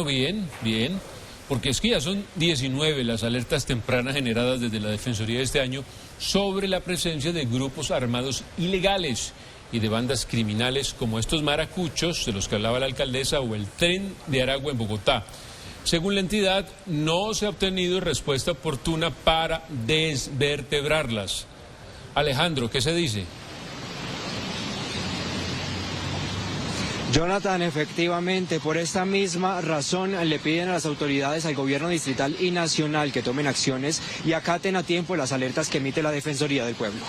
Bien, bien, porque es que ya son 19 las alertas tempranas generadas desde la Defensoría de este año sobre la presencia de grupos armados ilegales y de bandas criminales como estos maracuchos de los que hablaba la alcaldesa o el Tren de Aragua en Bogotá. Según la entidad, no se ha obtenido respuesta oportuna para desvertebrarlas. Alejandro, ¿qué se dice? Jonathan, efectivamente, por esta misma razón le piden a las autoridades, al gobierno distrital y nacional que tomen acciones y acaten a tiempo las alertas que emite la Defensoría del Pueblo.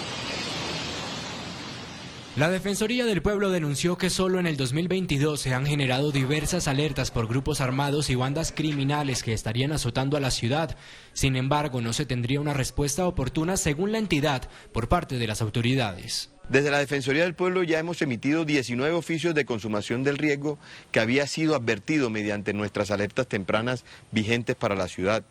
La Defensoría del Pueblo denunció que solo en el 2022 se han generado diversas alertas por grupos armados y bandas criminales que estarían azotando a la ciudad. Sin embargo, no se tendría una respuesta oportuna, según la entidad, por parte de las autoridades. Desde la Defensoría del Pueblo ya hemos emitido 19 oficios de consumación del riesgo que había sido advertido mediante nuestras alertas tempranas vigentes para la ciudad.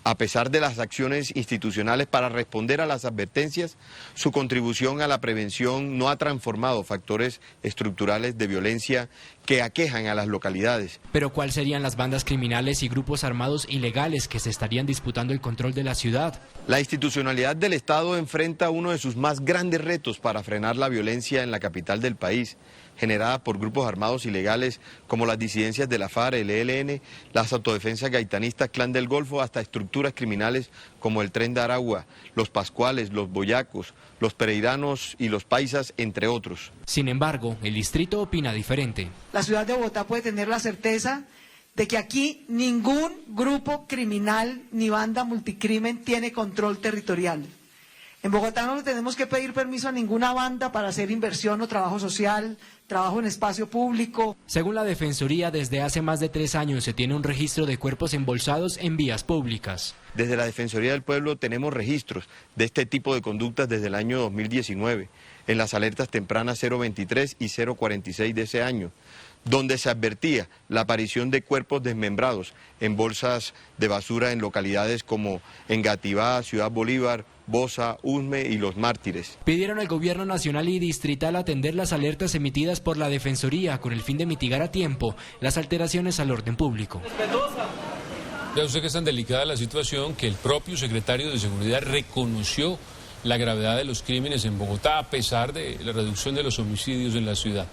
A pesar de las acciones institucionales para responder a las advertencias, su contribución a la prevención no ha transformado factores estructurales de violencia que aquejan a las localidades. Pero ¿cuáles serían las bandas criminales y grupos armados ilegales que se estarían disputando el control de la ciudad? La institucionalidad del Estado enfrenta uno de sus más grandes retos para frenar la violencia en la capital del país, generada por grupos armados ilegales como las disidencias de la FARC, el ELN, las autodefensas gaitanistas, Clan del Golfo, hasta estructuras criminales como el Tren de Aragua, los Pascuales, los Boyacos, los Pereiranos y los Paisas, entre otros. Sin embargo, el distrito opina diferente. La ciudad de Bogotá puede tener la certeza de que aquí ningún grupo criminal ni banda multicrimen tiene control territorial. En Bogotá no le tenemos que pedir permiso a ninguna banda para hacer inversión o trabajo social, trabajo en espacio público. Según la Defensoría, desde hace más de 3 años se tiene un registro de cuerpos embolsados en vías públicas. Desde la Defensoría del Pueblo tenemos registros de este tipo de conductas desde el año 2019, en las alertas tempranas 023 y 046 de ese año, donde se advertía la aparición de cuerpos desmembrados en bolsas de basura en localidades como Engativá, Ciudad Bolívar, Bosa, Usme y Los Mártires. Pidieron al gobierno nacional y distrital atender las alertas emitidas por la Defensoría con el fin de mitigar a tiempo las alteraciones al orden público. Ya usted que es tan delicada la situación que el propio secretario de Seguridad reconoció la gravedad de los crímenes en Bogotá a pesar de la reducción de los homicidios en la ciudad.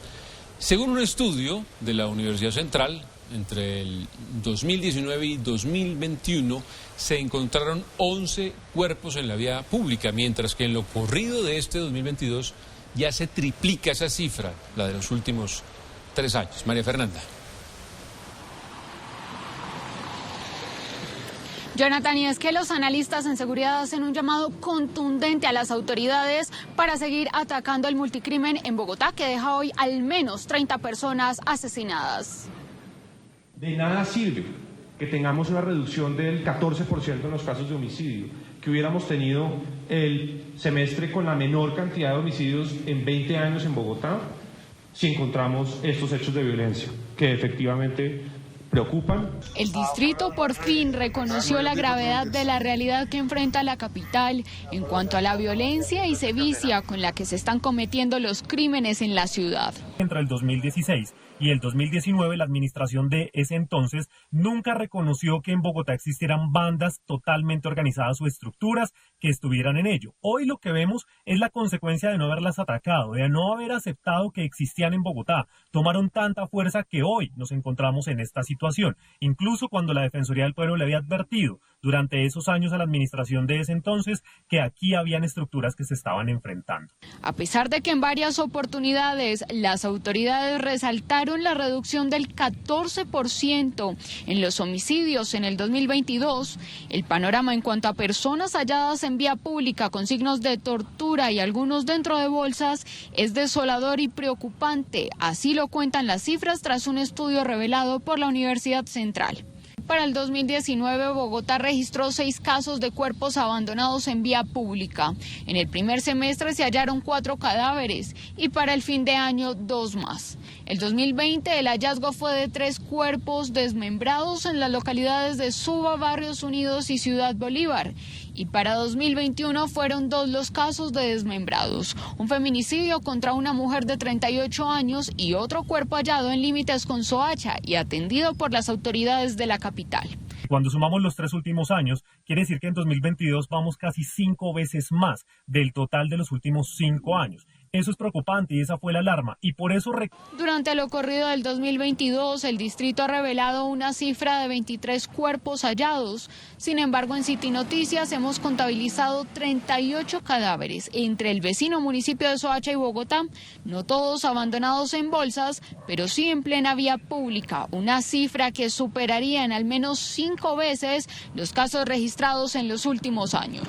Según un estudio de la Universidad Central, entre el 2019 y 2021 se encontraron 11 cuerpos en la vía pública, mientras que en lo corrido de este 2022 ya se triplica esa cifra, la de los últimos 3 años. María Fernanda. Jonathan, y es que los analistas en seguridad hacen un llamado contundente a las autoridades para seguir atacando el multicrimen en Bogotá, que deja hoy al menos 30 personas asesinadas. De nada sirve que tengamos una reducción del 14% en los casos de homicidio, que hubiéramos tenido el semestre con la menor cantidad de homicidios en 20 años en Bogotá, si encontramos estos hechos de violencia, que efectivamente preocupan. El distrito por fin reconoció la gravedad de la realidad que enfrenta la capital en cuanto a la violencia y sevicia con la que se están cometiendo los crímenes en la ciudad. Entre el 2016 y el 2019, la administración de ese entonces nunca reconoció que en Bogotá existieran bandas totalmente organizadas o estructuras que estuvieran en ello. Hoy lo que vemos es la consecuencia de no haberlas atacado, de no haber aceptado que existían en Bogotá. Tomaron tanta fuerza que hoy nos encontramos en esta situación. Incluso cuando la Defensoría del Pueblo le había advertido durante esos años a la administración de ese entonces que aquí habían estructuras que se estaban enfrentando. A pesar de que en varias oportunidades las autoridades resaltaron la reducción del 14% en los homicidios en el 2022, el panorama en cuanto a personas halladas en vía pública con signos de tortura y algunos dentro de bolsas es desolador y preocupante. Así lo cuentan las cifras tras un estudio revelado por la Universidad Central. Para el 2019, Bogotá registró 6 casos de cuerpos abandonados en vía pública. En el primer semestre se hallaron 4 cadáveres y para el fin de año 2 más. El 2020 el hallazgo fue de 3 cuerpos desmembrados en las localidades de Suba, Barrios Unidos y Ciudad Bolívar. Y para 2021 fueron 2 los casos de desmembrados. Un feminicidio contra una mujer de 38 años y otro cuerpo hallado en límites con Soacha y atendido por las autoridades de la capital. Cuando sumamos los 3 últimos años, quiere decir que en 2022 vamos casi 5 veces más del total de los últimos 5 años. Eso es preocupante y esa fue la alarma. Y por eso... Durante lo corrido del 2022, el distrito ha revelado una cifra de 23 cuerpos hallados. Sin embargo, en City Noticias hemos contabilizado 38 cadáveres entre el vecino municipio de Soacha y Bogotá, no todos abandonados en bolsas, pero sí en plena vía pública, una cifra que superaría en al menos 5 veces los casos registrados en los últimos años.